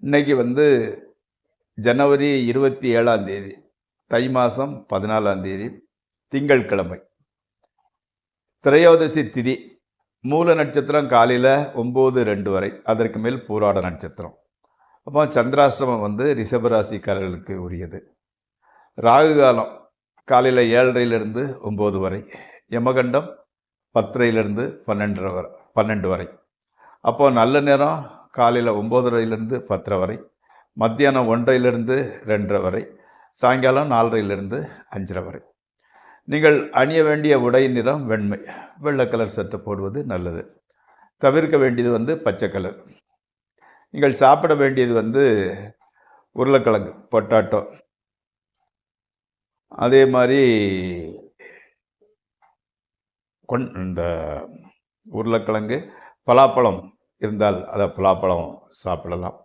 இன்னைக்கு வந்து ஜனவரி 27ஆம் தேதி, தை மாதம் 14ஆம் தேதி, திங்கட்கிழமை. திரையோதசி திதி. மூல நட்சத்திரம் காலையில் 9:02 வரை, அதற்கு மேல் பூராட நட்சத்திரம். அப்போ சந்திராஷ்டிரமம் வந்து ரிஷபராசிக்காரர்களுக்கு உரியது. ராகு காலம் காலையில் 7:30லிருந்து 9 வரை, யமகண்டம் 10:30லிருந்து 12 வரை. அப்போது நல்ல நேரம் காலையில் 9:30லிருந்து 10:30 வரை, மத்தியானம் 1:30லிருந்து 2:30 வரை, சாயங்காலம் 4:30லிருந்து 5:30 வரை. நீங்கள் அணிய வேண்டிய உடை நிறம் வெண்மை, வெள்ளை கலர் சட்டை போடுவது நல்லது. தவிர்க்க வேண்டியது வந்து பச்சை கலர். நீங்கள் சாப்பிட வேண்டியது வந்து உருளைக்கிழங்கு, பொட்டாட்டோ. அதே மாதிரி இந்த உருளைக்கிழங்கு, பலாப்பழம் இருந்தால் அதை பலாப்பழம் சாப்பிடலாம்.